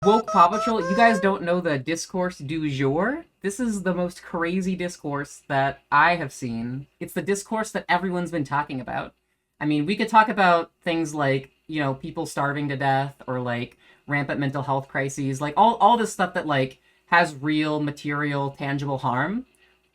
Woke Paw Patrol, you guys don't know the discourse du jour? This is the most crazy discourse that I have seen. It's the discourse that everyone's been talking about. I mean, we could talk about things like, people starving to death or like rampant mental health crises, like all this stuff that like has real material, tangible harm.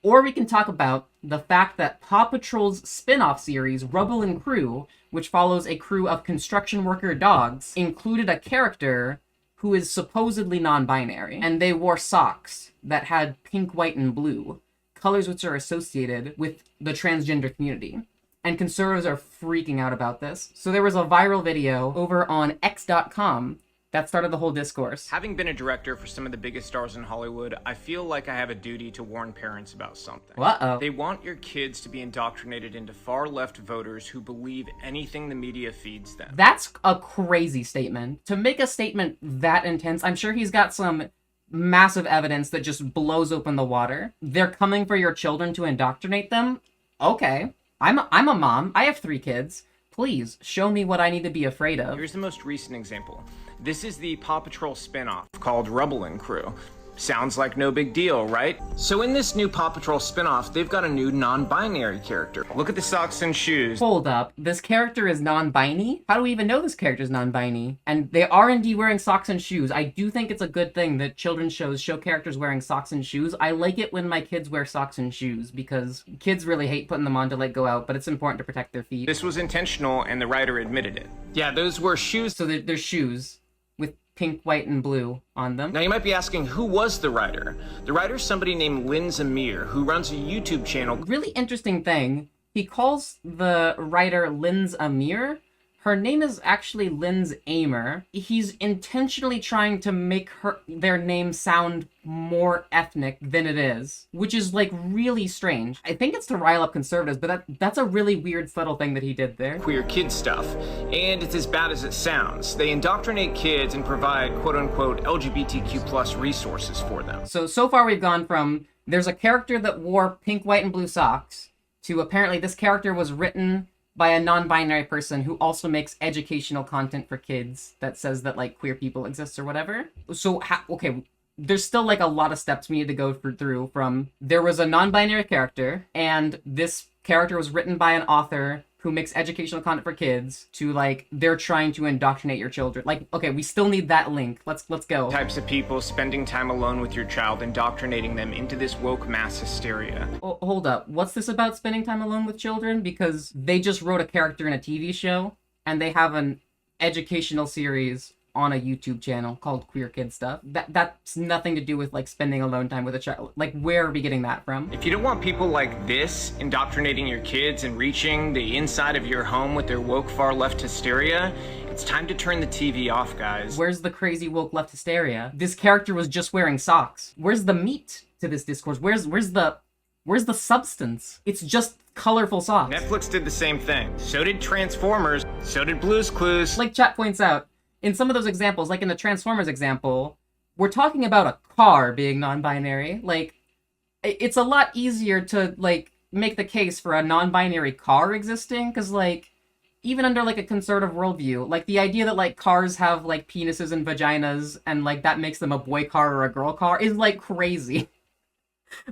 Or we can talk about the fact that Paw Patrol's spin-off series, Rubble and Crew, which follows a crew of construction worker dogs, included a character who is supposedly non-binary, and they wore socks that had pink, white, and blue, colors which are associated with the transgender community. And conservatives are freaking out about this. So there was a viral video over on X.com that started the whole discourse. Having been a director for some of the biggest stars in Hollywood, I feel like I have a duty to warn parents about something. Uh-oh. They want your kids to be indoctrinated into far-left voters who believe anything the media feeds them. That's a crazy statement. To make a statement that intense, I'm sure he's got some massive evidence that just blows open the water. They're coming for your children to indoctrinate them? Okay. I'm a mom. I have 3 kids. Please, show me what I need to be afraid of. Here's the most recent example. This is the Paw Patrol spin-off called Rubble and Crew. Sounds like no big deal, right? So in this new Paw Patrol spin-off, they've got a new non-binary character. Look at the socks and shoes. Hold up. This character is non-binary? How do we even know this character is non-binary? And they are indeed wearing socks and shoes. I do think it's a good thing that children's shows show characters wearing socks and shoes. I like it when my kids wear socks and shoes because kids really hate putting them on to like go out, but it's important to protect their feet. This was intentional and the writer admitted it. Yeah, those were shoes. So they're shoes with pink, white, and blue on them. Now you might be asking, who was the writer? The writer's somebody named Linz Amir, who runs a YouTube channel. Really interesting thing, he calls the writer Linz Amir. Her name is actually Linz Amer. He's intentionally trying to make their name sound more ethnic than it is, which is like really strange. I think it's to rile up conservatives, but that's a really weird, subtle thing that he did there. Queer kid stuff, and it's as bad as it sounds. They indoctrinate kids and provide quote-unquote LGBTQ plus resources for them. So far we've gone from there's a character that wore pink, white, and blue socks to apparently this character was written by a non-binary person who also makes educational content for kids that says that like queer people exist or whatever. So okay, there's still like a lot of steps we need to go through from there was a non-binary character and this character was written by an author who makes educational content for kids to like they're trying to indoctrinate your children. Like, okay, we still need that link. Let's go. Types of people spending time alone with your child, indoctrinating them into this woke mass hysteria. Oh, hold up. What's this about spending time alone with children? Because they just wrote a character in a TV show and they have an educational series on a YouTube channel called Queer Kid Stuff. That's nothing to do with like spending alone time with a child. Like, where are we getting that from? If you don't want people like this indoctrinating your kids and reaching the inside of your home with their woke far left hysteria, it's time to turn the TV off, guys. Where's the crazy woke left hysteria? This character was just wearing socks. Where's the meat to this discourse? Where's the substance? It's just colorful socks. Netflix did the same thing. So did Transformers. So did Blue's Clues. Like chat points out, in some of those examples, like in the Transformers example, we're talking about a car being non-binary. Like, it's a lot easier to, like, make the case for a non-binary car existing, because, like, even under, like, a conservative worldview, like, the idea that, like, cars have, like, penises and vaginas, and, like, that makes them a boy car or a girl car is, like, crazy.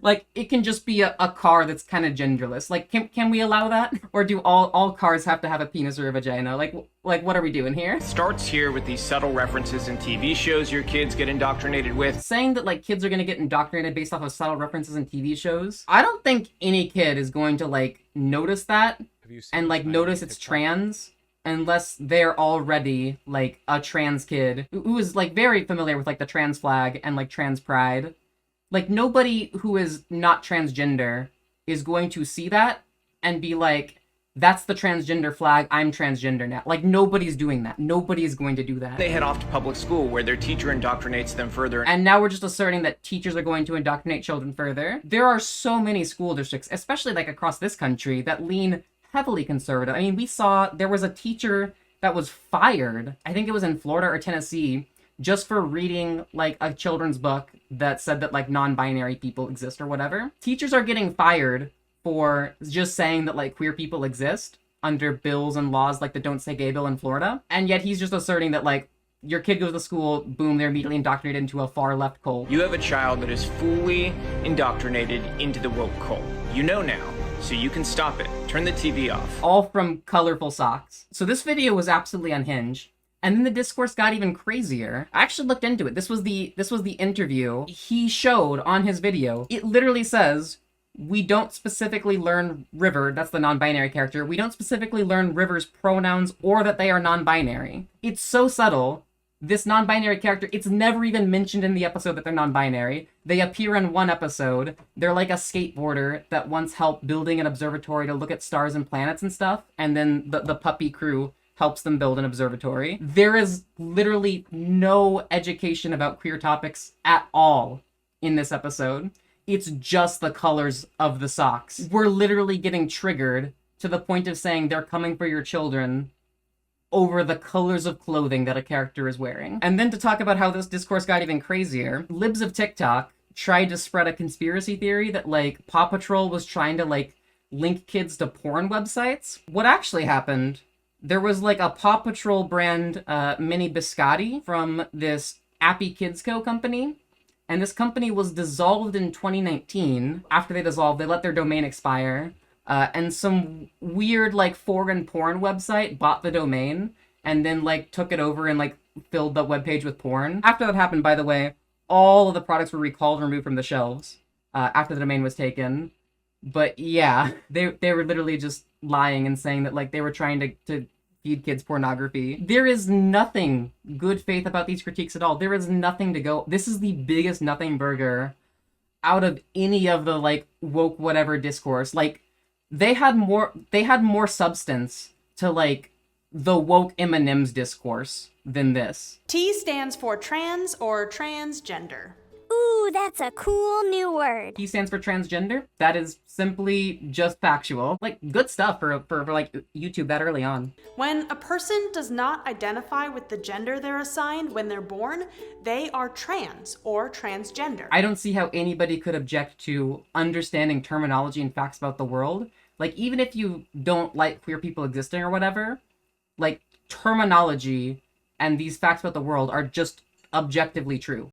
Like, it can just be a car that's kind of genderless. Like, can we allow that? Or do all cars have to have a penis or a vagina? Like what are we doing here? It starts here with these subtle references in TV shows your kids get indoctrinated with. Saying that, like, kids are gonna get indoctrinated based off of subtle references in TV shows, I don't think any kid is going to, like, notice that and, like, notice it's trans unless they're already, like, a trans kid who is, like, very familiar with, like, the trans flag and, like, trans pride. Like, nobody who is not transgender is going to see that and be like, that's the transgender flag, I'm transgender now. Like, nobody's doing that. Nobody is going to do that. They head off to public school where their teacher indoctrinates them further. And now we're just asserting that teachers are going to indoctrinate children further. There are so many school districts, especially like across this country, that lean heavily conservative. I mean, we saw there was a teacher that was fired, I think it was in Florida or Tennessee, just for reading, like, a children's book that said that, like, non-binary people exist or whatever. Teachers are getting fired for just saying that, like, queer people exist under bills and laws like the Don't Say Gay bill in Florida. And yet he's just asserting that, like, your kid goes to school, boom, they're immediately indoctrinated into a far left cult. You have a child that is fully indoctrinated into the woke cult. You know now, so you can stop it. Turn the TV off. All from colorful socks. So this video was absolutely unhinged. And then the discourse got even crazier. I actually looked into it. This was the interview he showed on his video. It literally says, we don't specifically learn River, that's the non-binary character, we don't specifically learn River's pronouns or that they are non-binary. It's so subtle. This non-binary character, it's never even mentioned in the episode that they're non-binary. They appear in one episode. They're like a skateboarder that once helped building an observatory to look at stars and planets and stuff, and then the puppy crew helps them build an observatory. There is literally no education about queer topics at all in this episode. It's just the colors of the socks. We're literally getting triggered to the point of saying they're coming for your children over the colors of clothing that a character is wearing. And then to talk about how this discourse got even crazier, libs of TikTok tried to spread a conspiracy theory that, like, Paw Patrol was trying to, like, link kids to porn websites. What actually happened, there was, like, a Paw Patrol brand mini biscotti from this Appy Kids Co. company. And this company was dissolved in 2019. After they dissolved, they let their domain expire. And some weird, like, foreign porn website bought the domain and then, like, took it over and, like, filled the webpage with porn. After that happened, by the way, all of the products were recalled and removed from the shelves after the domain was taken. But yeah, they were literally just lying and saying that, like, they were trying to feed kids pornography. There is nothing good faith about these critiques at all. There is nothing to go. This is the biggest nothing burger out of any of the, like, woke whatever discourse. Like, they had more substance to, like, the woke M&M's discourse than this. T stands for trans or transgender. Ooh, that's a cool new word. T stands for transgender. That is simply just factual. Like, good stuff for like YouTube that early on. When a person does not identify with the gender they're assigned when they're born, they are trans or transgender. I don't see how anybody could object to understanding terminology and facts about the world. Like, even if you don't like queer people existing or whatever, like, terminology and these facts about the world are just objectively true.